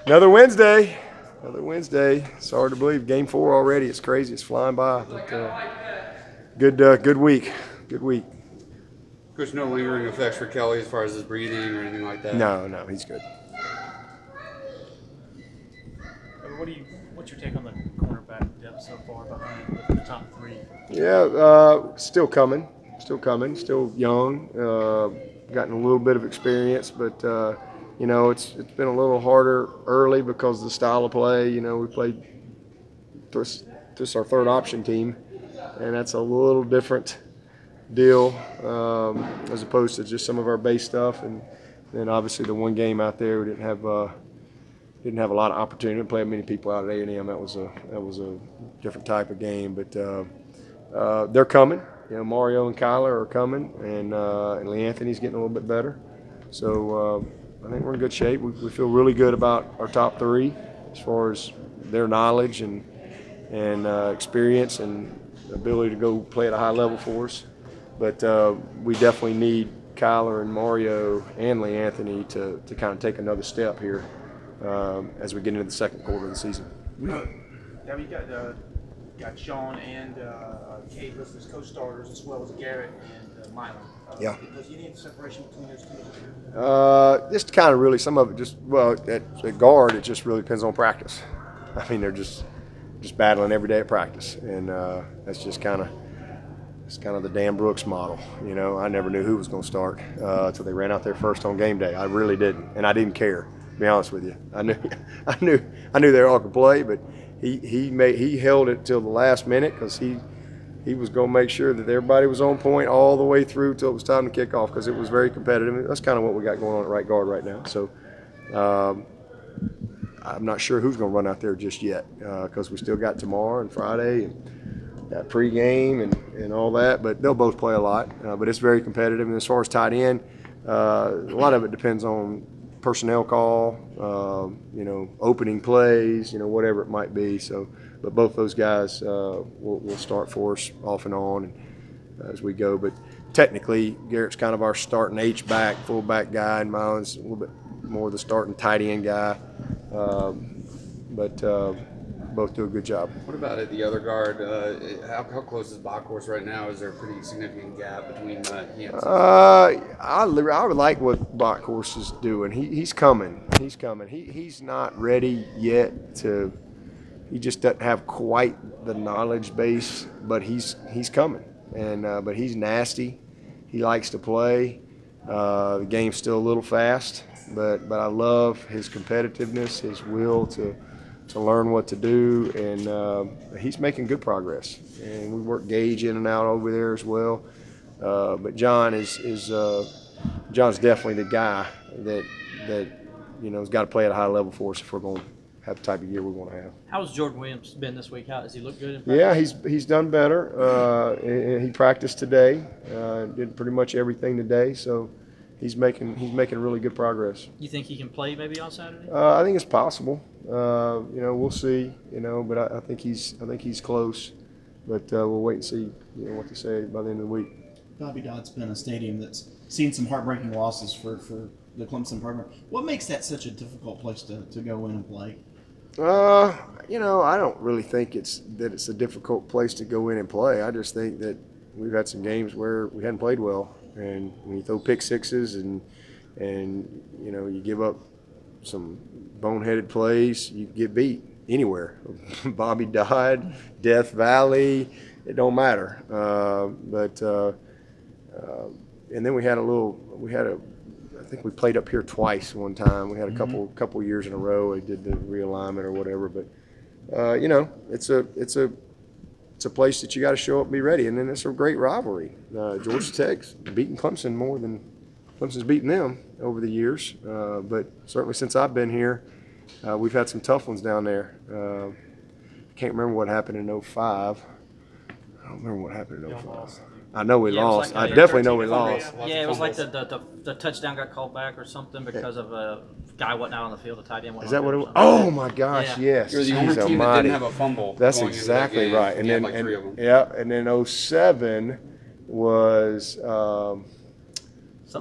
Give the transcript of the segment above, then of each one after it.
Another Wednesday. Another Wednesday. It's hard to believe. Game 4 already. It's crazy. It's flying by. But, good week. Good week. Coach, no lingering effects for Kelly as far as his breathing or anything like that? No, he's good. What's your take on the cornerback depth so far behind the top three? Yeah, still coming. Still young. Gotten a little bit of experience, but it's been a little harder early because of the style of play. We played this our third option team, and that's a little different deal as opposed to just some of our base stuff. And then obviously the one game out there we didn't have a lot of opportunity to play many people out at A&M. That was a different type of game, but they're coming. Mario and Kyler are coming, and Lee Anthony's getting a little bit better. So I think we're in good shape. We feel really good about our top three as far as their knowledge and experience and ability to go play at a high level for us. But we definitely need Kyler and Mario and Lee Anthony to kind of take another step here as we get into the second quarter of the season. Now you got Sean and Cade listed as co-starters, as well as Garrett and Milan. Yeah. Does you need separation between those two? Just kind of really, some of it at guard, it just really depends on practice. I mean, they're just battling every day at practice, and that's just kind of the Dan Brooks model. I never knew who was going to start until they ran out there first on game day. I really didn't, and I didn't care. To be honest with you, I knew they all could play, but he held it till the last minute because he was going to make sure that everybody was on point all the way through till it was time to kick off because it was very competitive. That's kind of what we got going on at right guard right now. So I'm not sure who's going to run out there just yet because we still got tomorrow and Friday and got pregame and all that, but they'll both play a lot. But it's very competitive. And as far as tight end, a lot of it depends on personnel call, opening plays, whatever it might be. So, but both those guys will start for us off and on as we go. But technically, Garrett's kind of our starting H-back, fullback guy, and Milan's a little bit more the starting tight end guy. But both do a good job. What about at the other guard? How close is Bachhorst right now? Is there a pretty significant gap between Yancey? I would like what Bachhorst is doing. He's coming. He's not ready yet he just doesn't have quite the knowledge base, but he's coming. And but he's nasty. He likes to play. The game's still a little fast, but I love his competitiveness, his will to learn what to do, and he's making good progress. And we work Gage in and out over there as well. But John John's definitely the guy that has got to play at a high level for us if we're going to have the type of year we want to have. How's Jordan Williams been this week? Has he looked good in Yeah, practice? he's done better. He practiced today, did pretty much everything today, so he's making really good progress. You think he can play maybe on Saturday? I think it's possible. We'll see. But I think he's close. But we'll wait and see. What they say by the end of the week. Bobby Dodd's been a stadium that's seen some heartbreaking losses for the Clemson program. What makes that such a difficult place to go in and play? I don't really think it's a difficult place to go in and play. I just think that we've had some games where we hadn't played well, and when you throw pick sixes and you give up some boneheaded plays, you get beat anywhere. Bobby Dodd, Death Valley, it don't matter. And then I think we played up here twice one time. We had a couple years in a row. We did the realignment or whatever. But it's a place that you got to show up and be ready. And then it's a great rivalry. Georgia Tech's beaten Clemson more than Clemson's beaten them over the years. But certainly since I've been here, we've had some tough ones down there. I can't remember what happened in 05. I don't remember what happened in 05. I know we lost. I definitely know we lost. Yeah, it was like the touchdown got called back or something because of a guy wasn't out on the the tight end. Is that what it was? Oh my gosh, yes. You're the only team that didn't have a fumble. That's going into exactly that game. right. And then like 3 of them. Yeah, and then 07 was something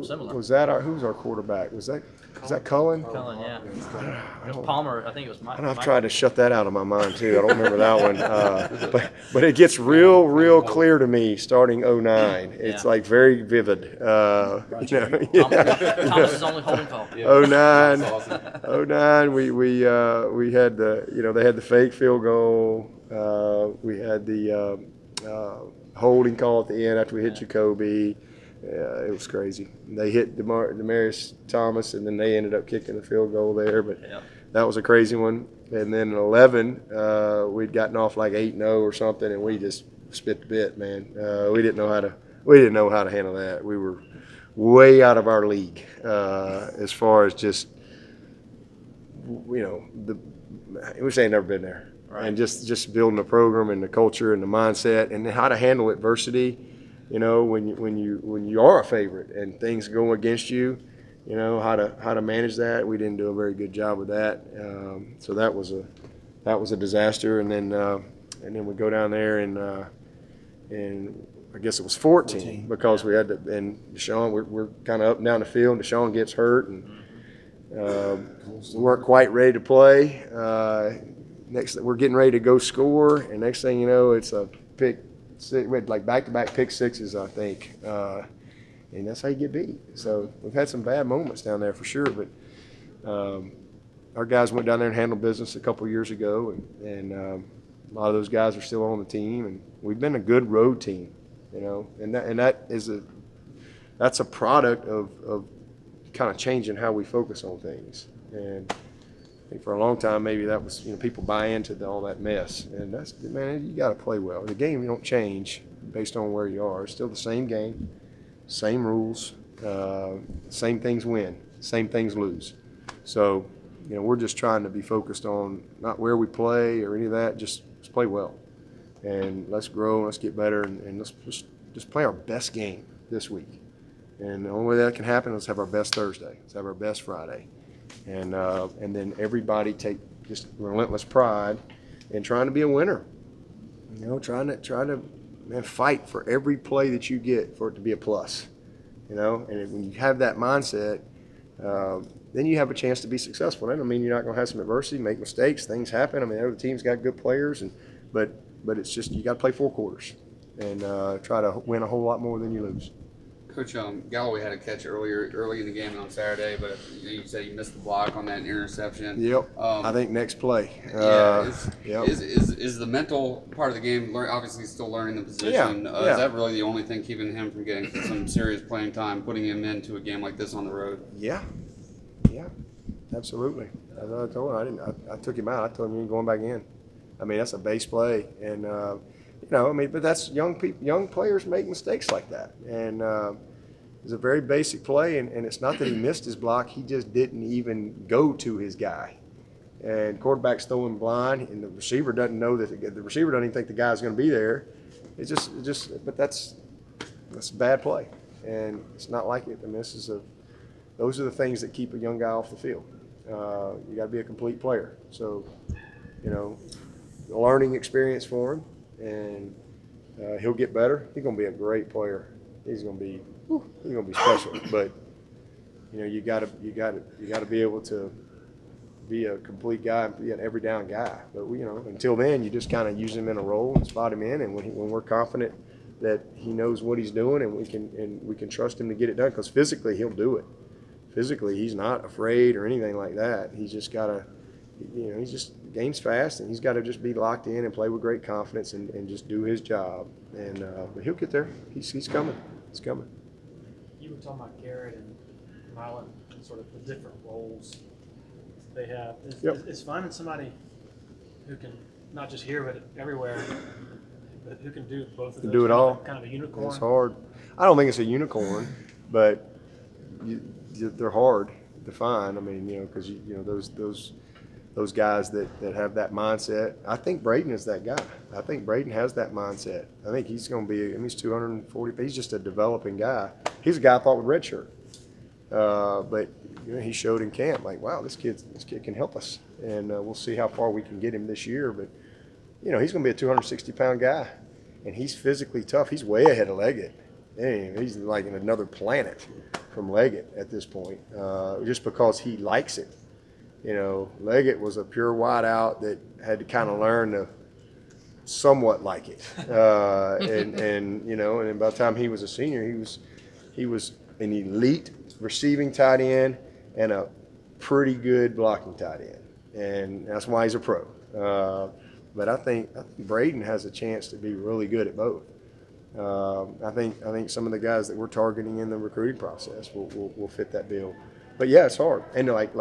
similar. Was that who's our quarterback? Was that Is that Cullen? Cullen, yeah. I It was don't- Palmer. I think it was I Mike. know I've tried to shut that out of my mind too. I don't remember that one. But it gets real clear to me starting '09. It's Yeah. like very vivid. Thomas's only holding call. '09. That's awesome. '09. We had they had the fake field goal. We had the holding call at the end after we hit Jacoby. Yeah, it was crazy. They hit Demarius Thomas, and then they ended up kicking the field goal there. But that was a crazy one. And then in 11, we'd gotten off like 8-0 or something, and we just spit the bit, man. We didn't know how to handle that. We were way out of our league as far as just we say never been there, Right. and just building the program and the culture and the mindset and how to handle adversity. When you are a favorite and things go against you, how to manage that. We didn't do a very good job with that. So that was a disaster. And then we go down there and I guess it was 14 because we had to. And Deshaun, we're kind of up and down the field. And Deshaun gets hurt and we weren't quite ready to play. We're getting ready to go score, and next thing you know, it's a pick. We had like back-to-back pick sixes, I think, and that's how you get beat. So we've had some bad moments down there for sure, but our guys went down there and handled business a couple years ago, and a lot of those guys are still on the team, and we've been a good road team, and that's a product of kind of changing how we focus on things. And I think for a long time, maybe that was, people buy into all that mess. And that's, man, you got to play well. The game, you don't change based on where you are. It's still the same game, same rules, same things win, same things lose. So, we're just trying to be focused on not where we play or any of that, just play well. And let's grow, let's get better, and let's just play our best game this week. And the only way that can happen is have our best Thursday. Let's have our best Friday. And then everybody take just relentless pride in trying to be a winner. Trying to fight for every play that you get for it to be a plus. And when you have that mindset, then you have a chance to be successful. That don't mean you're not going to have some adversity, make mistakes, things happen. I mean, every team's got good players, but it's just you got to play 4 quarters and try to win a whole lot more than you lose. Coach, Galloway had a catch early in the game on Saturday, but you said you missed the block on that interception. Yep. I think next play. Is the mental part of the game, obviously still learning the position, is that really the only thing keeping him from getting some serious playing time, putting him into a game like this on the road? Yeah, absolutely. As I told him, I took him out. I told him you ain't going back in. I mean, that's a base play, and but that's young players make mistakes like that, and it's a very basic play, and it's not that he missed his block, he just didn't even go to his guy, and quarterback's throwing blind, and the receiver doesn't know that the receiver doesn't even think the guy's going to be there. But that's a bad play, and it's not like it. I mean, those are the things that keep a young guy off the field. You got to be a complete player, so a learning experience for him. And he'll get better. He's going to be a great player. He's going to be special. But you got to be able to be a complete guy and be an every down guy. But until then, you just kind of use him in a role and spot him in. And when we're confident that he knows what he's doing and we can trust him to get it done, because physically he'll do it. Physically, he's not afraid or anything like that. He's just got to. The game's fast, and he's got to just be locked in and play with great confidence and just do his job. And but he'll get there. He's coming. He's coming. You were talking about Garrett and Milan and sort of the different roles they have. It's finding somebody who can not just here but everywhere, but who can do both of those. Do it all. Kind of a unicorn. It's hard. I don't think it's a unicorn, but they're hard to find. I mean, because those guys that have that mindset. I think Braden is that guy. I think Braden has that mindset. I think he's going to be, he's 240, he's just a developing guy. He's a guy I thought would redshirt. But he showed in camp, like, wow, this kid can help us. And we'll see how far we can get him this year. But, he's going to be a 260-pound guy. And he's physically tough. He's way ahead of Leggett. He's like in another planet. from Leggett at this point, just because he likes it. Leggett was a pure wideout that had to kind of learn to somewhat like it, and then by the time he was a senior, he was an elite receiving tight end and a pretty good blocking tight end, and that's why he's a pro. But I think Braden has a chance to be really good at both. I think some of the guys that we're targeting in the recruiting process will fit that bill. But yeah, it's hard. And like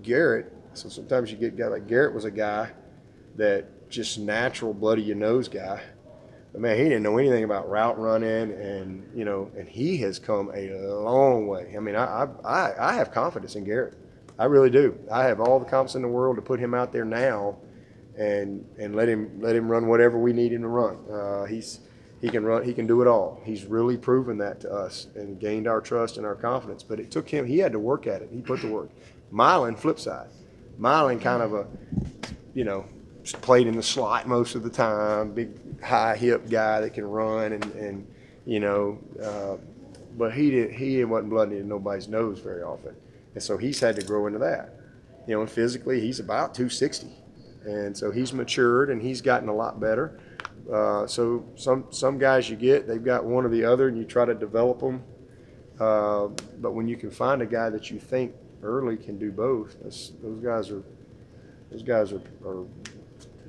Garrett, so sometimes you get a guy like Garrett was a guy that just natural bloody your nose guy. But man, he didn't know anything about route running, and he has come a long way. I mean, I have confidence in Garrett. I really do. I have all the confidence in the world to put him out there now and let him run whatever we need him to run. He can run. He can do it all. He's really proven that to us and gained our trust and our confidence. But it took him. He had to work at it. He put the work. Mylan, flip side. Mylan kind of played in the slot most of the time. Big high hip guy that can run but he wasn't blooding nobody's nose very often, and so he's had to grow into that. And physically he's about 260, and so he's matured and he's gotten a lot better. So some guys they've got one or the other, and you try to develop them. But when you can find a guy that you think early can do both, those guys are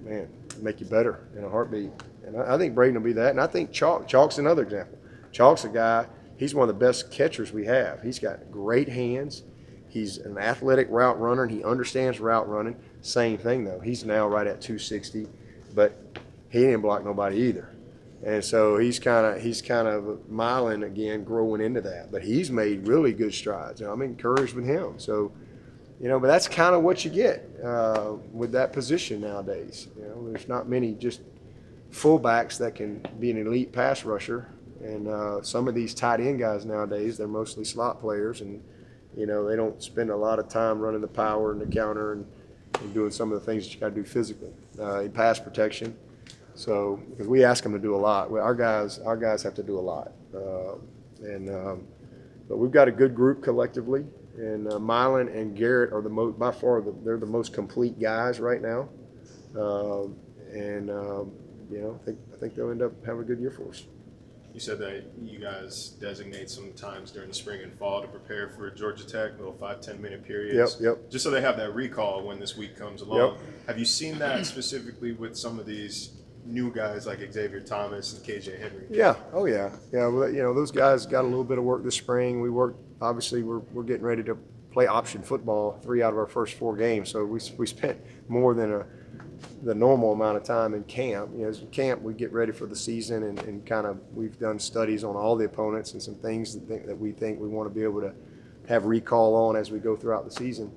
man, make you better in a heartbeat. And I think Braden will be that. And I think Chalk's another example. Chalk's a guy, he's one of the best catchers we have. He's got great hands. He's an athletic route runner, and he understands route running. Same thing, though. He's now right at 260, but he didn't block nobody either. And so he's kind of Mylan again, growing into that. But he's made really good strides, and I'm encouraged with him. So, but that's kind of what you get with that position nowadays. There's not many just fullbacks that can be an elite pass rusher. And some of these tight end guys nowadays, they're mostly slot players, and they don't spend a lot of time running the power and the counter and doing some of the things that you got to do physically in pass protection. So because we ask them to do a lot, our guys have to do a lot. But we've got a good group collectively. And Mylan and Garrett are by far they're the most complete guys right now, I think they'll end up having a good year for us. You said that you guys designate some times during the spring and fall to prepare for Georgia Tech, little 5-10 minute periods. Yep. Just so they have that recall when this week comes along. Yep. Have you seen that specifically with some of these new guys like Xavier Thomas and KJ Henry? Yeah. Oh yeah. Yeah. Well, those guys got a little bit of work this spring. We worked. Obviously, we're getting ready to play option football 3 out of our first 4 games. So we spent more than the normal amount of time in camp. As in camp, we get ready for the season and kind of we've done studies on all the opponents and some things that we think we want to be able to have recall on as we go throughout the season.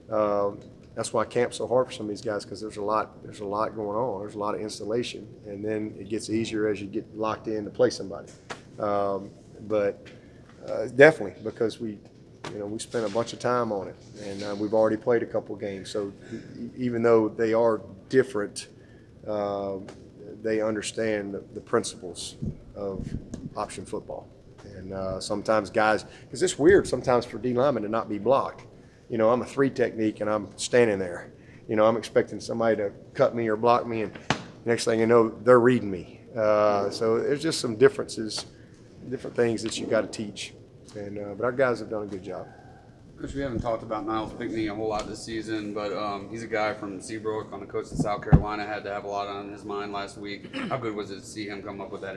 That's why camp's so hard for some of these guys, because there's a lot going on. There's a lot of installation, and then it gets easier as you get locked in to play somebody. But definitely, because we spent a bunch of time on it, and we've already played a couple games. So even though they are different, they understand the principles of option football. And sometimes guys, because it's weird sometimes for D linemen to not be blocked. I'm a 3 technique and I'm standing there. I'm expecting somebody to cut me or block me, and next thing you know, they're reading me. So there's just some differences, different things that you got to teach. But our guys have done a good job. Coach, we haven't talked about Niles Pinckney a whole lot this season, but he's a guy from Seabrook on the coast of South Carolina. Had to have a lot on his mind last week. How good was it to see him come up with that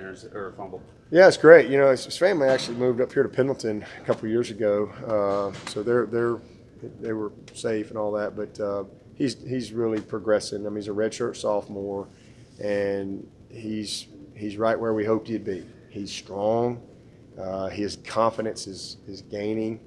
fumble? Yeah, it's great. His family actually moved up here to Pendleton a couple years ago, so they were safe and all that. But he's really progressing. I mean, he's a redshirt sophomore, and he's right where we hoped he'd be. He's strong. His confidence is gaining.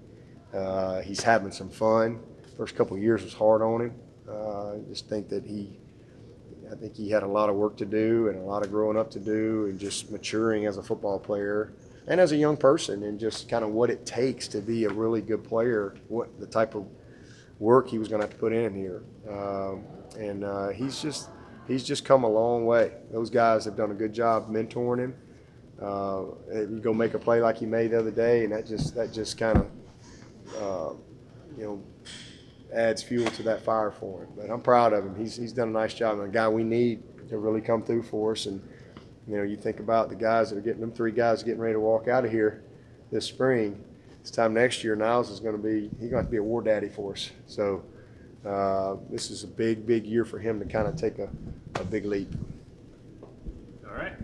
He's having some fun. First couple of years was hard on him. I just think that I think he had a lot of work to do and a lot of growing up to do, and just maturing as a football player and as a young person, and just kind of what it takes to be a really good player, what the type of work he was going to have to put in here. He's just come a long way. Those guys have done a good job mentoring him. You go make a play like he made the other day, and that just kind of adds fuel to that fire for him. But I'm proud of him. He's done a nice job. And a guy we need to really come through for us. And you think about the guys that are getting them 3 guys getting ready to walk out of here this spring. This time next year, Niles is going to be a war daddy for us. So this is a big year for him to kind of take a big leap.